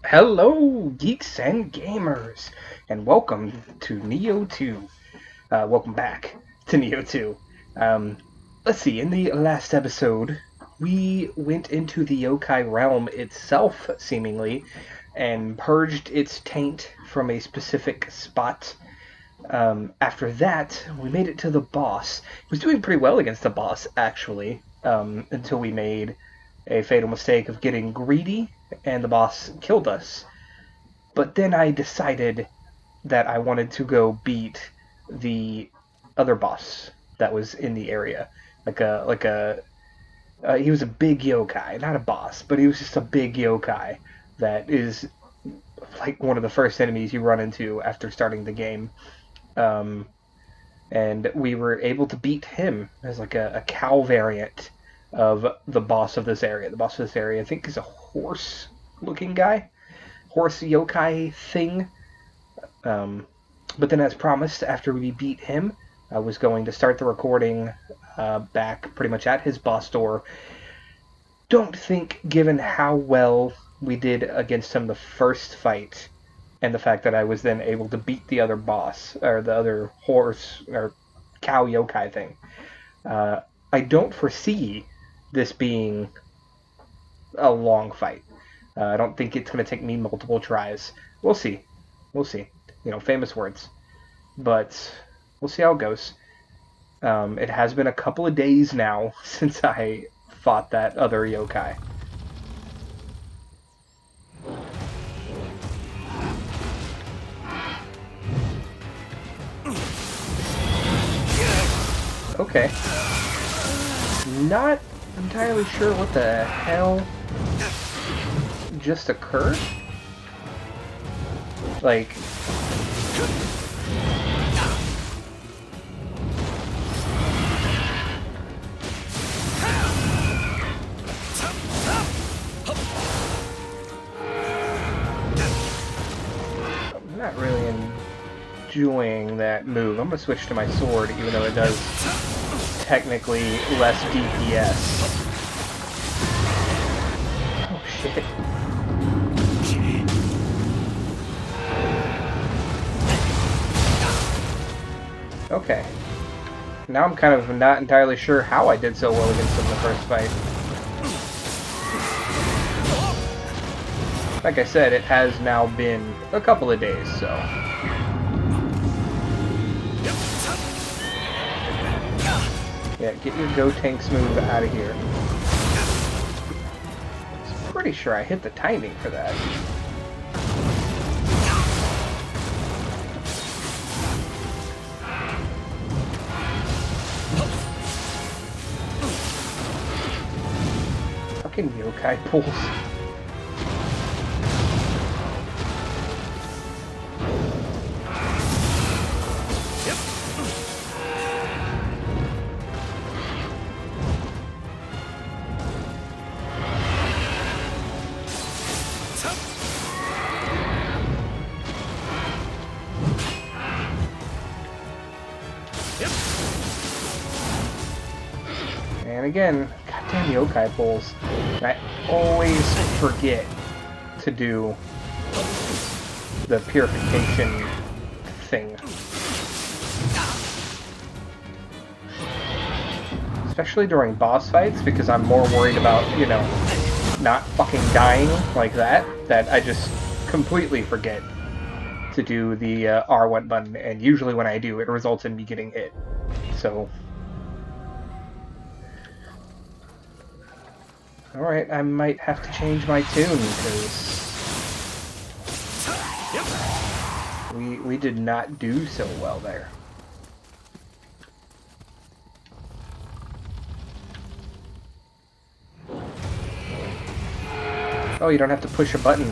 Hello, geeks and gamers, and welcome to Nioh 2. Welcome back to Nioh 2. Um, let's see, in the last episode, we went into the yokai realm itself, seemingly, and purged its taint from a specific spot. After that, we made it to the boss. It was doing pretty well against the boss, actually, until we made a fatal mistake of getting greedy, and the boss killed us. But then I decided that I wanted to go beat the other boss that was in the area. He was a big yokai, not a boss, but he was just a big yokai that is like one of the first enemies you run into after starting the game. Um, and we were able to beat him as like a cow variant of the boss of this area. The boss of this area, I think, is a horse-looking guy, horse yokai thing. Um, but then, as promised, after we beat him, I was going to start the recording back pretty much at his boss door. Don't think, given how well we did against him the first fight, and the fact that I was then able to beat the other boss, or the other horse, or cow yokai thing, uh, I don't foresee this being a long fight. I don't think it's going to take me multiple tries. We'll see. We'll see. Famous words. But we'll see how it goes. It has been a couple of days now since I fought that other yokai. Okay. Not entirely sure what the hell just occurred. Like... I'm not really enjoying that move. I'm gonna switch to my sword, even though it does technically less DPS. Oh shit. Okay. Now I'm kind of not entirely sure how I did so well against him in the first fight. Like I said, it has now been a couple of days, so... Yeah, get your Go Tanks move out of here. I'm pretty sure I hit the timing for that. Fucking yokai pulls. And again, goddamn yokai pulls. I always forget to do the purification thing. Especially during boss fights, because I'm more worried about, not fucking dying like that I just completely forget to do the R1 button, and usually when I do, it results in me getting hit. So... Alright, I might have to change my tune, because we did not do so well there. Oh, you don't have to push a button.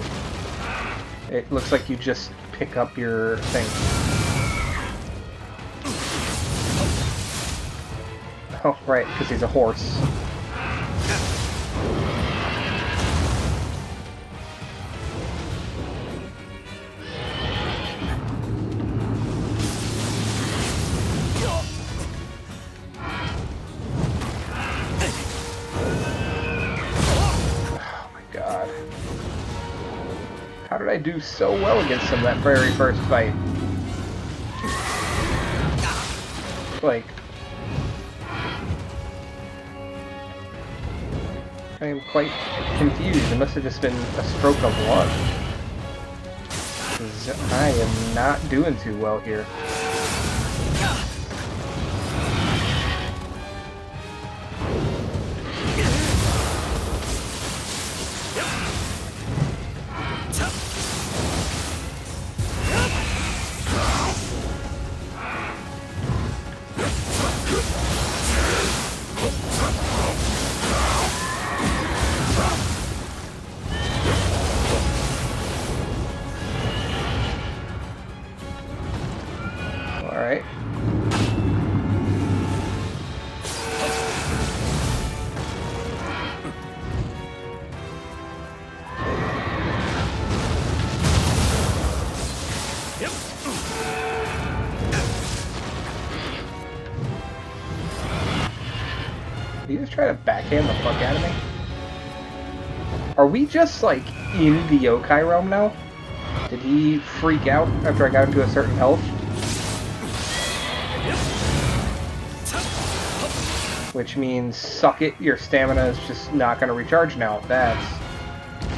It looks like you just pick up your thing. Oh, right, because he's a horse. How did I do so well against him that very first fight? Like, I am quite confused. It must have just been a stroke of luck. 'Cause I am not doing too well here. Alright. Did you just try to backhand the fuck out of me? Are we just, like, in the yokai realm now? Did he freak out after I got him to a certain health? Which means, suck it, your stamina is just not going to recharge now. That's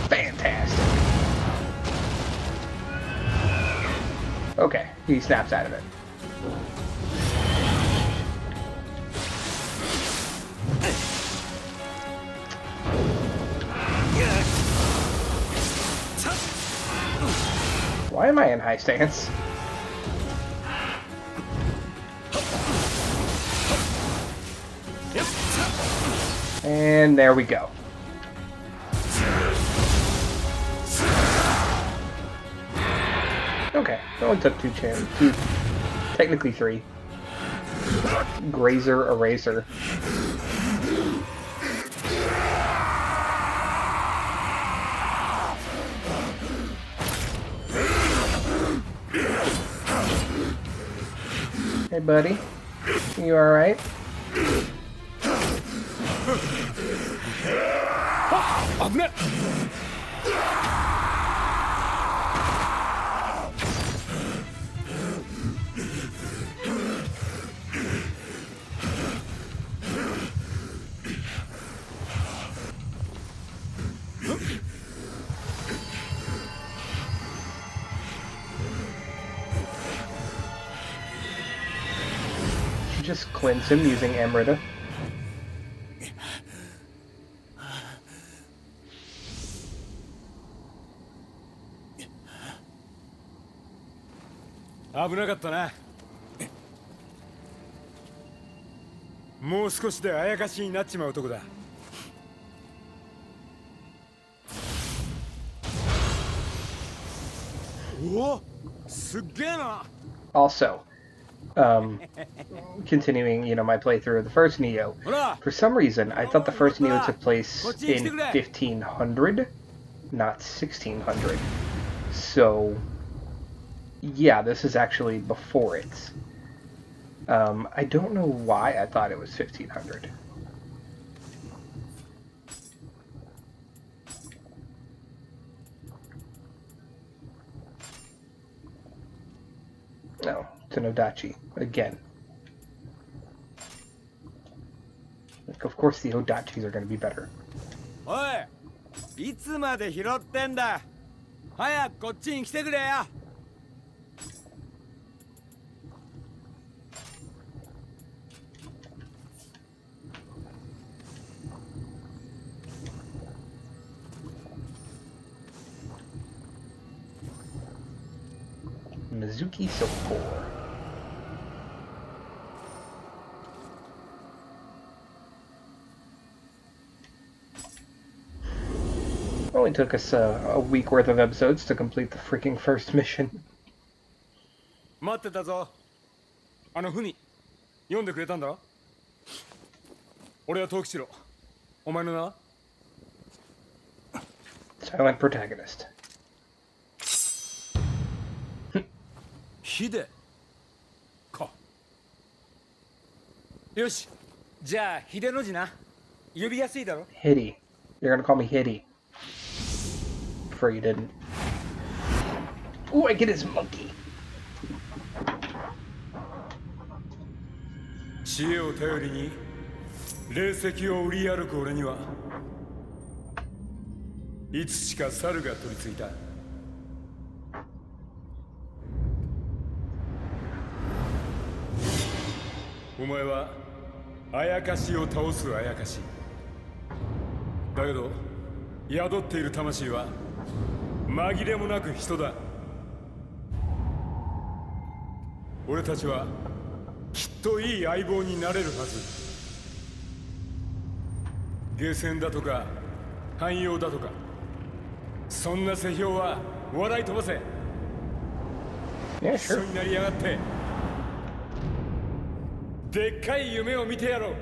fantastic. Okay, he snaps out of it. Why am I in high stance? And there we go. Okay, it only took two, technically three. Grazer, Eraser. Hey buddy, you alright? Just cleanse him using Amrita. Also, continuing, my playthrough of the first Nioh. For some reason, I thought the first Nioh took place in 1500, not 1600. So, yeah, this is actually before it. I don't know why I thought it was 1500. No, it's an Odachi, again. Like, of course the Odachis are going to be better. Oi! いつまで拾ってんだ? 早くこっちに来てくれよ! Mizuki Silkcore. Only took us a week worth of episodes to complete the freaking first mission. 待ってたぞ。あの文、読んでくれたんだろ？俺は藤吉郎。お前の名は？ Silent protagonist. ヒデか。よし、じゃあ秀の字な。呼びやすいだろ。Hiddy. You're gonna call me Hiddy. Prefer you didn't. Ooh, I get his monkey. 知恵を頼りに霊石を売り歩く俺にはいつしか猿が取り付いた。お前はあやかしを倒すあやかしだけど、宿っている魂は紛れもなく人だ。俺たちはきっといい相棒になれるはず。ゲーセンだとか汎用だとか、そんな世評は笑い飛ばせ。一緒になりやがってでっかい夢を見てやろう。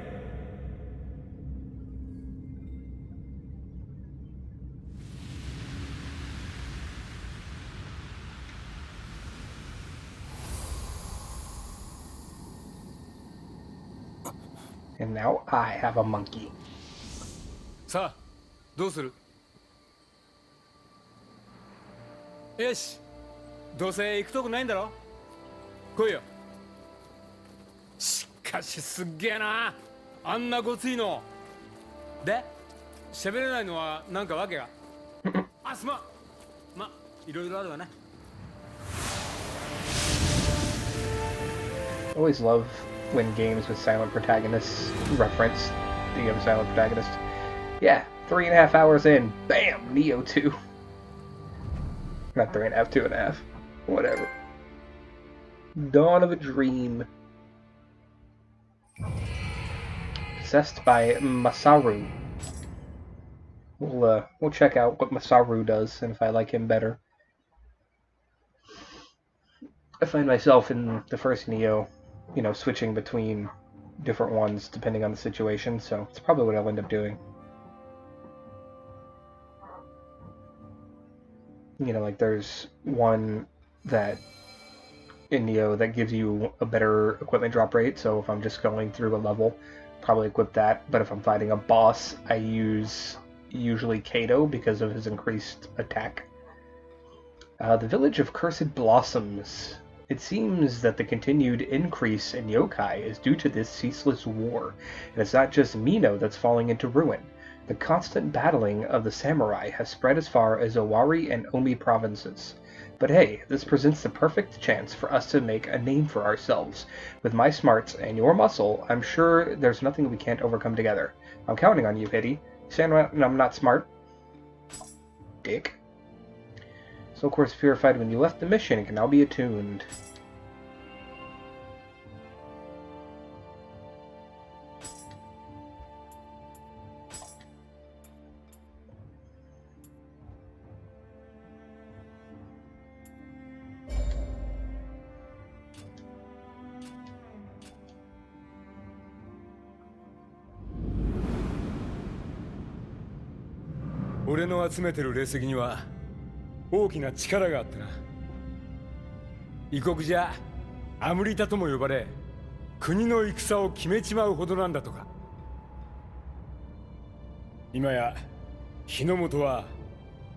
And now I have a monkey. さあ、どうする？よし、どうせ行くとこないんだろ。来いよ。しかしすっげえな、あんなごついので。喋れないのはなんかわけがあ、すまん。ま、いろいろあるわね。I always love when games with silent protagonists reference the silent protagonist. Yeah, 3.5 hours in, bam, Nioh 2. Not 3.5, 2.5. Whatever. Dawn of a Dream. Possessed by Masaru. We'll check out what Masaru does and if I like him better. I find myself in the first Nioh, you know, switching between different ones depending on the situation, so it's probably what I'll end up doing. You know, like there's one that in Nioh that gives you a better equipment drop rate, so if I'm just going through a level, probably equip that, but if I'm fighting a boss, I use usually Kato because of his increased attack. The Village of Cursed Blossoms. It seems that the continued increase in yokai is due to this ceaseless war, and it's not just Mino that's falling into ruin. The constant battling of the samurai has spread as far as Owari and Omi provinces. But hey, this presents the perfect chance for us to make a name for ourselves. With my smarts and your muscle, I'm sure there's nothing we can't overcome together. I'm counting on you, Pity. Saying I'm not smart? Dick. Soul Core is purified when you left the mission and can now be attuned.俺の集めてる霊石には大きな力があってな。異国じゃアムリタとも呼ばれ、国の戦を決めちまうほどなんだとか。今や日の本は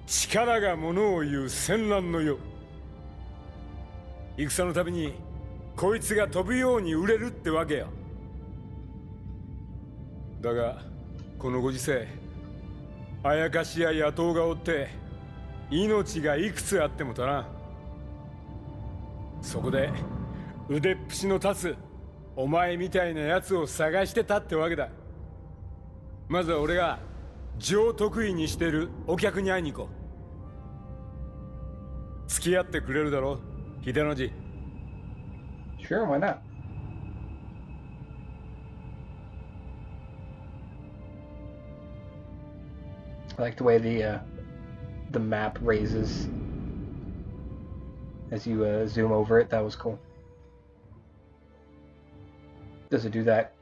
力がものを言う戦乱の世。戦のたびにこいつが飛ぶように売れるってわけよ。だがこのご時世、あやかしや野党がおって命がいくつあっても足らん。そこで腕っぷしの立つお前みたいなやつを探してたってわけだ。まずは俺が上得意にしてるお客に会いに行こう。付き合ってくれるだろ、秀の字。Sure, why not? I like the way the map raises as you zoom over it. That was cool. Does it do that?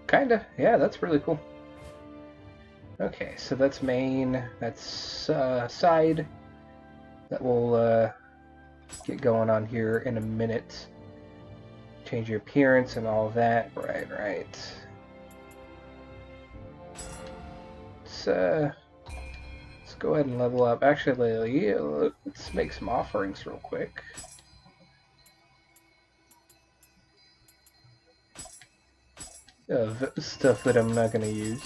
Kinda. Yeah, that's really cool. Okay, so that's main. That's side. That will get going on here in a minute. Change your appearance and all of that. Right. Let's go ahead and level up. Actually, let's make some offerings real quick. Of stuff that I'm not going to use.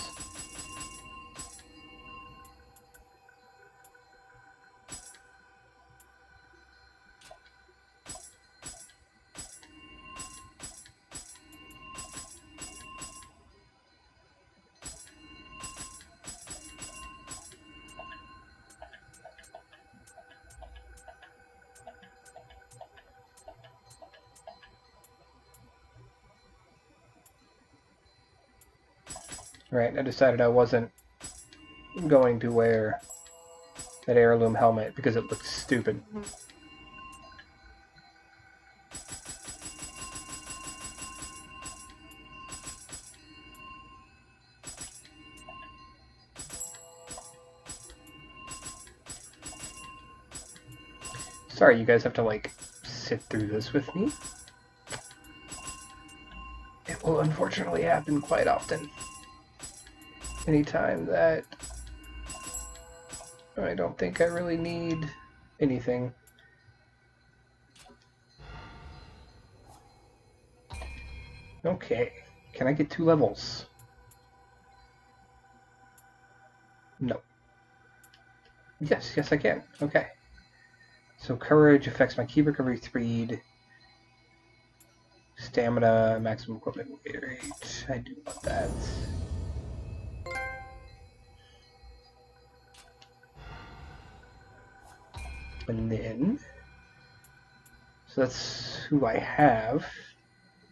Right, I decided I wasn't going to wear that heirloom helmet because it looks stupid. Sorry, you guys have to, like, sit through this with me. It will unfortunately happen quite often. Anytime that I don't think I really need anything. Okay, can I get 2 levels? No. Yes, I can. Okay. So courage affects my key recovery speed, stamina, maximum equipment rate. I do want that. And then, so that's who I have,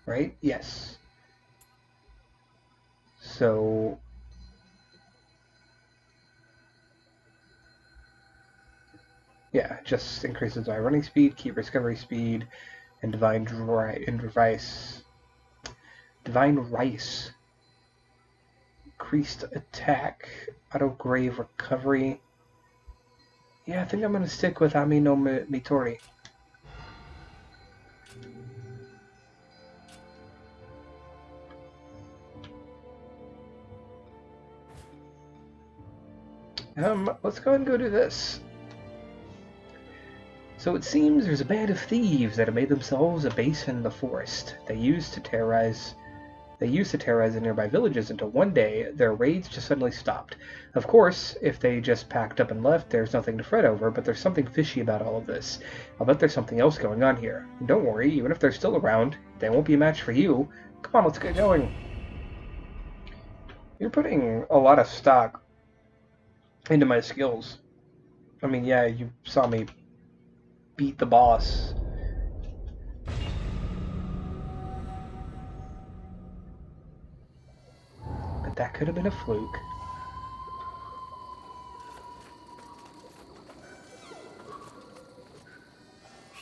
right? Yes. So, yeah, it just increases my running speed, key recovery speed, and divine rice. Divine rice. Increased attack, auto grave recovery. Yeah, I think I'm gonna stick with Ami no Mitori. Let's go ahead and go do this. So it seems there's a band of thieves that have made themselves a base in the forest. They used to terrorize the nearby villages until one day their raids just suddenly stopped. Of course, if they just packed up and left, there's nothing to fret over, but there's something fishy about all of this. I'll bet there's something else going on here. And don't worry, even if they're still around, they won't be a match for you. Come on, let's get going. You're putting a lot of stock into my skills. I mean, yeah, you saw me beat the boss. But that could have been a fluke.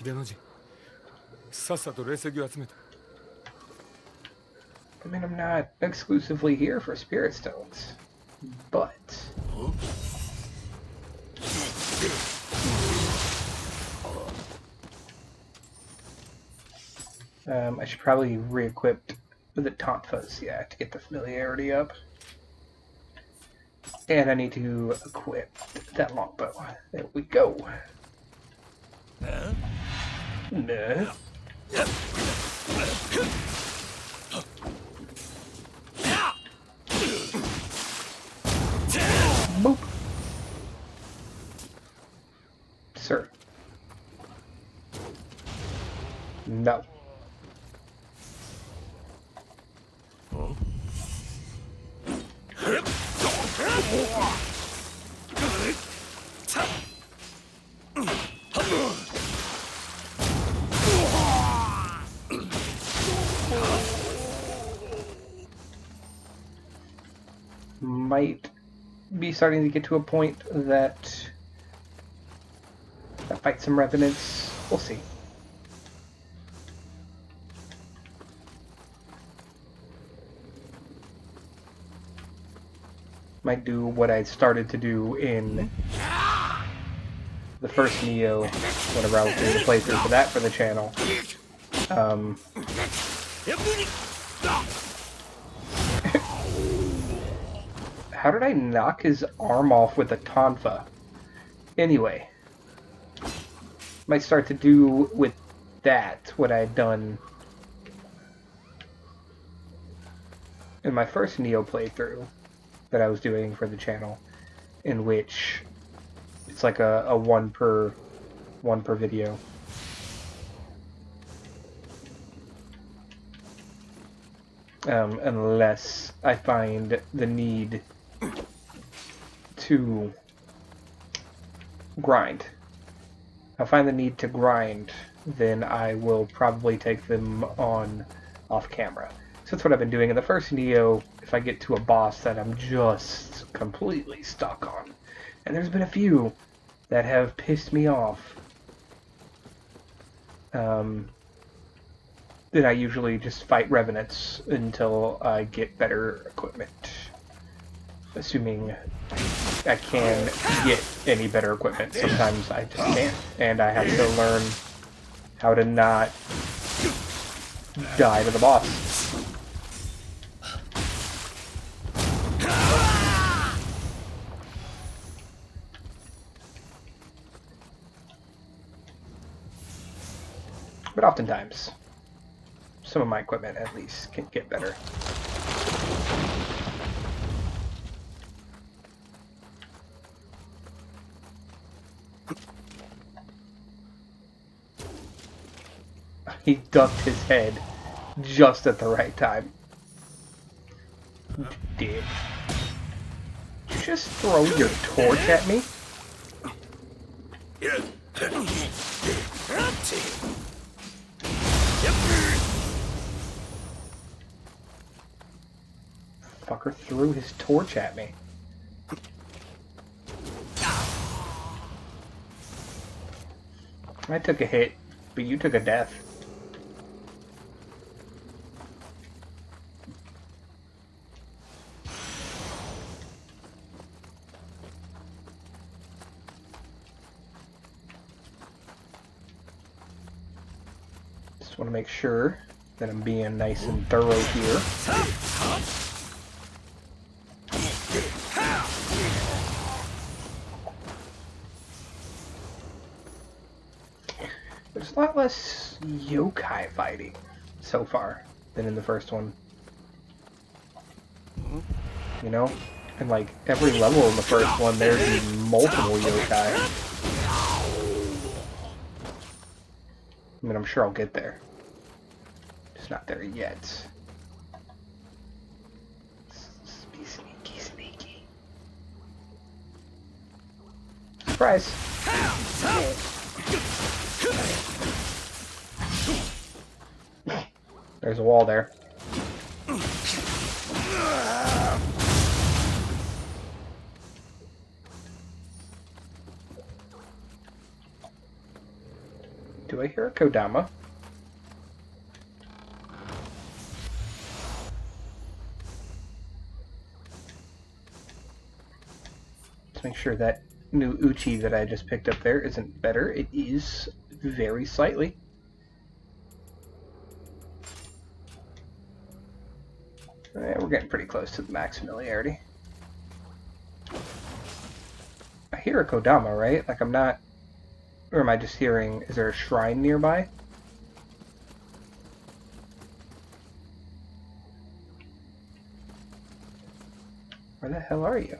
I mean, I'm not exclusively here for spirit stones, but I should probably re-equip the Tonfas, yeah, to get the familiarity up. And I need to equip that longbow. There we go. No. Boop. Sir. No. Might be starting to get to a point that I fight some revenants. We'll see. Might do what I started to do in the first Nioh whenever I was doing the playthrough for that for the channel. How did I knock his arm off with a tonfa? Anyway, might start to do with that what I had done in my first Nioh playthrough that I was doing for the channel, in which it's like a one per video. Unless I find the need to grind. If I find the need to grind, then I will probably take them on off camera. So that's what I've been doing. In the first Nioh, if I get to a boss that I'm just completely stuck on, and there's been a few that have pissed me off, then I usually just fight revenants until I get better equipment. Assuming I can get any better equipment. Sometimes I just can't, and I have to learn how to not die to the boss. But oftentimes, some of my equipment at least can get better. He ducked his head just at the right time. Did you just throw your torch at me? Fucker threw his torch at me. I took a hit, but you took a death. Just want to make sure that I'm being nice and thorough here. There's a lot less yokai fighting so far than in the first one. You know? And like every level in the first one there'd be multiple yokai. I mean, I'm sure I'll get there. Just not there yet. Be sneaky, sneaky. Surprise! There's a wall there. Do I hear a Kodama? Let's make sure that new Uchi that I just picked up there isn't better. It is very slightly. We're getting pretty close to the max familiarity. I hear a Kodama, right? Like I'm not... Or am I just hearing... Is there a shrine nearby? Where the hell are you?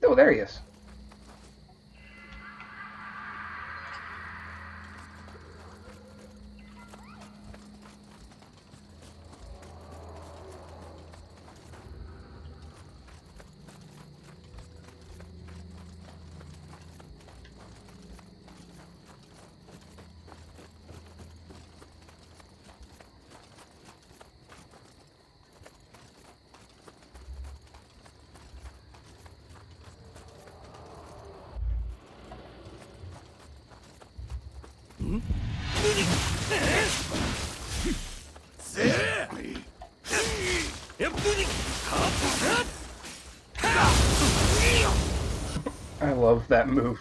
Oh, there he is. I love that move.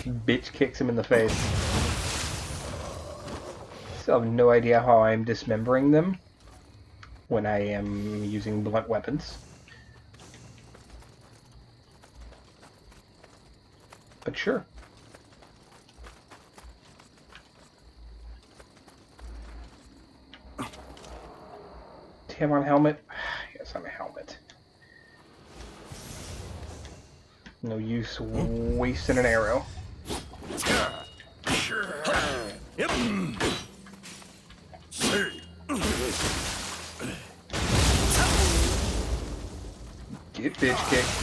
bitch kicks him in the face. Still have no idea how I'm dismembering them when I am using blunt weapons. But sure. Damn on helmet? Yes, on a helmet. No use wasting an arrow. Yep. Get bitch kicked.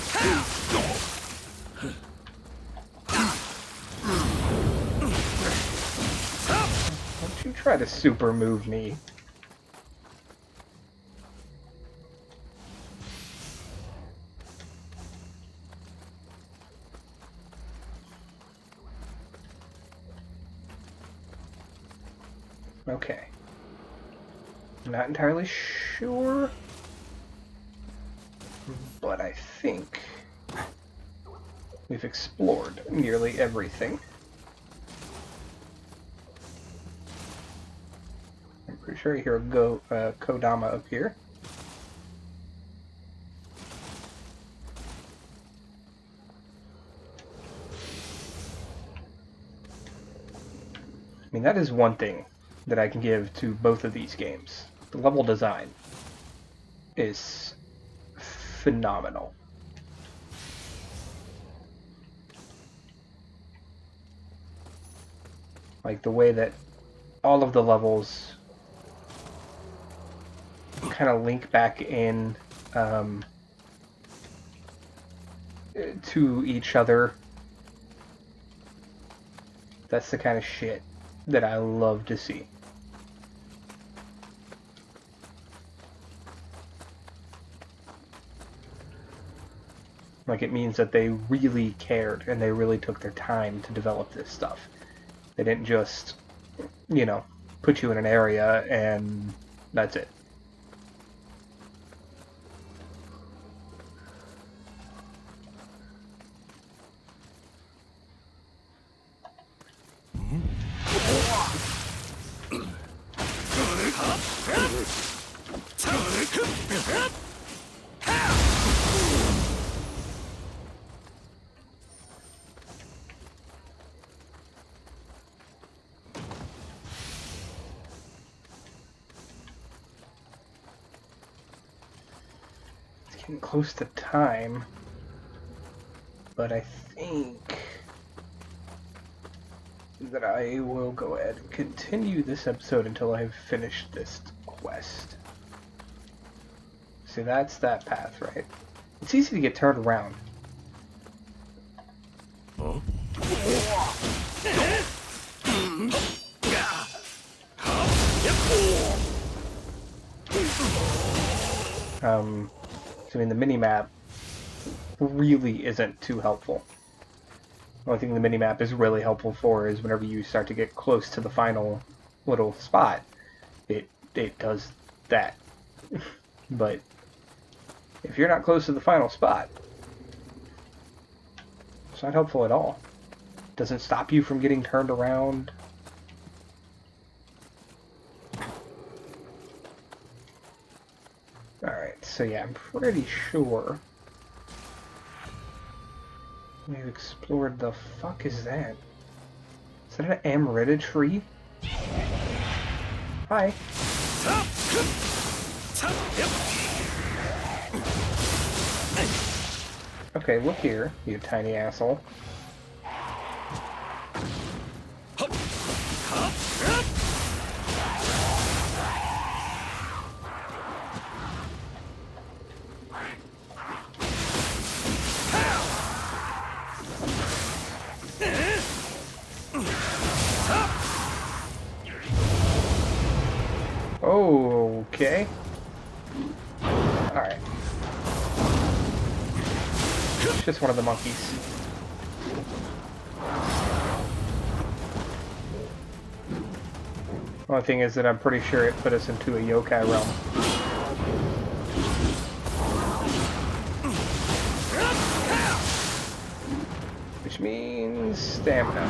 Don't you try to super move me. Okay. I'm not entirely sure, but I think we've explored nearly everything. I'm pretty sure I hear a Kodama up here. I mean, that is one thing that I can give to both of these games. The level design is phenomenal. Like the way that all of the levels kind of link back in to each other. That's the kind of shit that I love to see. Like, it means that they really cared and they really took their time to develop this stuff. They didn't just, you know, put you in an area and that's it. Getting close to time, but I think that I will go ahead and continue this episode until I've finished this quest. See, that's that path, right? It's easy to get turned around. Huh? So I mean, the mini-map really isn't too helpful. The only thing the mini-map is really helpful for is whenever you start to get close to the final little spot, it does that. But if you're not close to the final spot, it's not helpful at all. It doesn't stop you from getting turned around. Alright, so yeah, I'm pretty sure we've explored the fuck is that? Is that an Amarita tree? Hi. Okay, look here, you tiny asshole. Okay. Alright. It's just one of the monkeys. Only thing is that I'm pretty sure it put us into a yokai realm. Which which means stamina.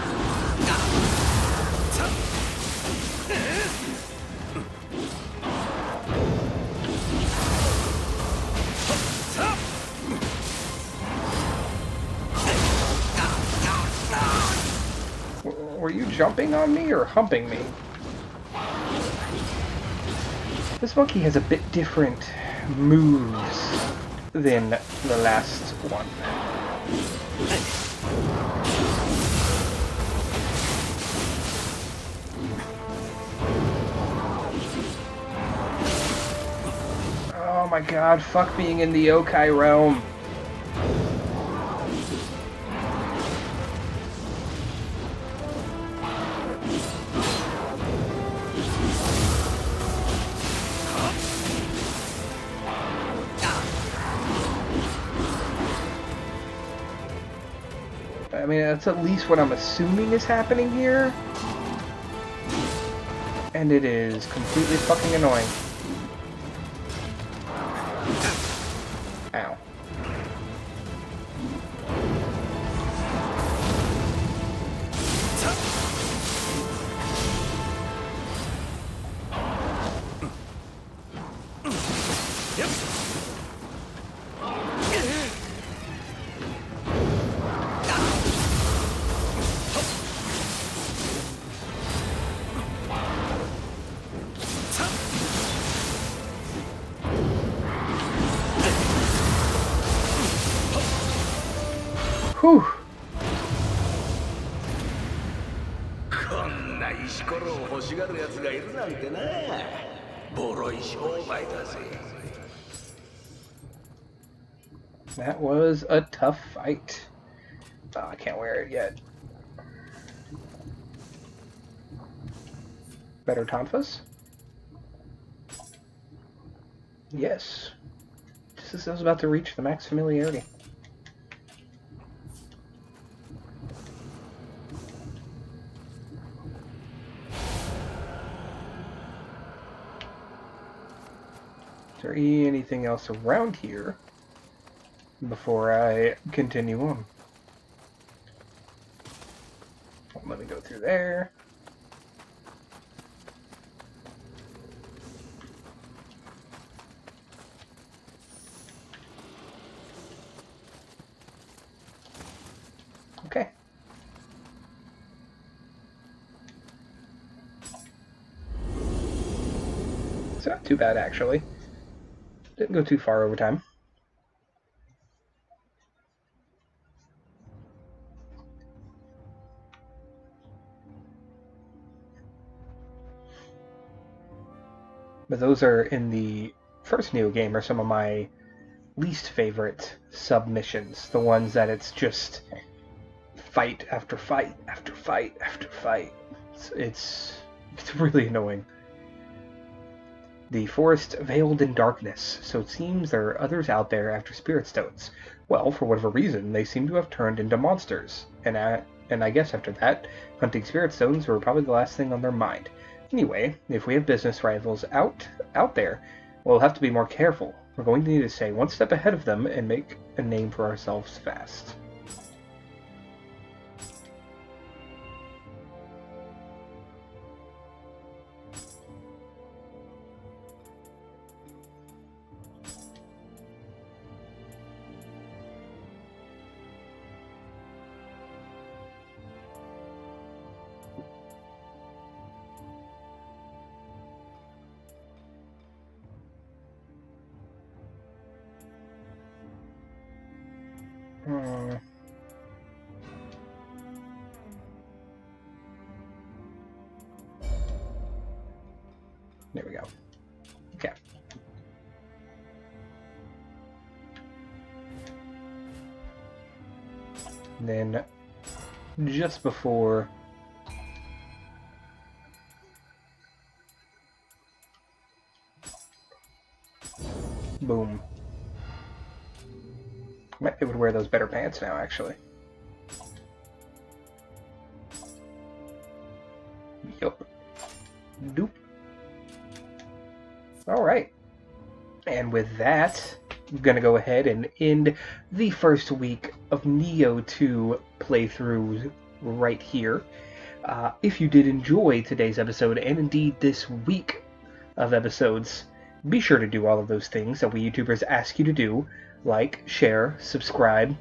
Were you jumping on me or humping me? This monkey has a bit different moves than the last one. Oh my god, fuck being in the yokai realm. I mean, that's at least what I'm assuming is happening here. And it is completely fucking annoying. Ow. Whew. こんな石ころを欲しがる奴がいるなんてな。ボロい商売だぜ。 That was a tough fight. Oh, I can't wear it yet. Better tonfas? Yes. Just as I was about to reach the max familiarity. Is there anything else around here before I continue on? Let me go through there. Okay. It's not too bad, actually. Didn't go too far over time. But those are in the first Nioh game are some of my least favorite submissions. The ones that it's just fight after fight after fight after fight. It's really annoying. The forest veiled in darkness, so it seems there are others out there after spirit stones. Well, for whatever reason, they seem to have turned into monsters, and I guess after that, hunting spirit stones were probably the last thing on their mind. Anyway, if we have business rivals out there, we'll have to be more careful. We're going to need to stay one step ahead of them and make a name for ourselves fast. There we go. Okay. And then, just before... Boom. Might be able to wear those better pants now, actually. Yup. Doop. Alright. And with that, going to go ahead and end the first week of Nioh 2 playthroughs right here. If you did enjoy today's episode, and indeed this week of episodes, be sure to do all of those things that we YouTubers ask you to do. Like, share, subscribe,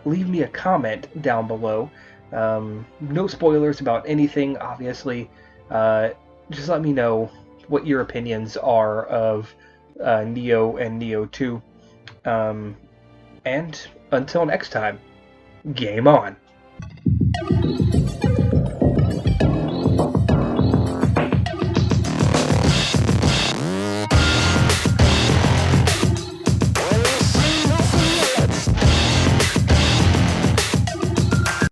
leave me a comment down below. No spoilers about anything, obviously. Just let me know what your opinions are of Nioh and Nioh 2. And until next time, game on!